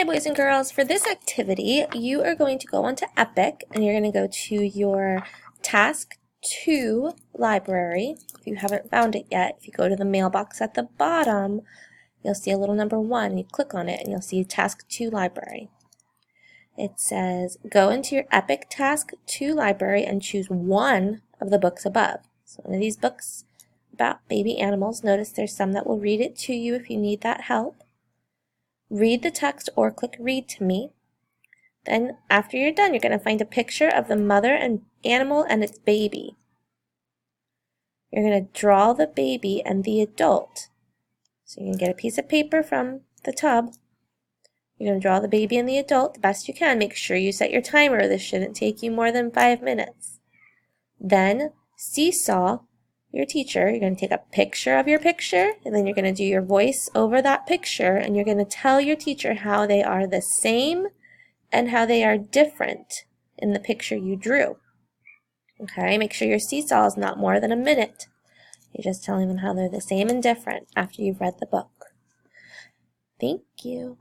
Hi boys and girls, for this activity you are going to go onto Epic and you're going to go to your Task 2 library. If you haven't found it yet, if you go to the mailbox at the bottom, you'll see a little number 1. You click on it and you'll see Task 2 library. It says go into your Epic Task 2 library and choose one of the books above. So one of these books about baby animals. Notice there's some that will read it to you if you need that help. Read the text or click read to me. Then after you're done, you're going to find a picture of the mother and animal and its baby. You're going to draw the baby and the adult. So you can get a piece of paper from the tub. You're going to draw the baby and the adult the best you can. Make sure you set your timer. This shouldn't take you more than 5 minutes. Then seesaw your teacher. You're going to take a picture of your picture, and then you're going to do your voice over that picture, and you're going to tell your teacher how they are the same and how they are different in the picture you drew. Okay, make sure your seesaw is not more than a minute. You're just telling them how they're the same and different after you've read the book. Thank you.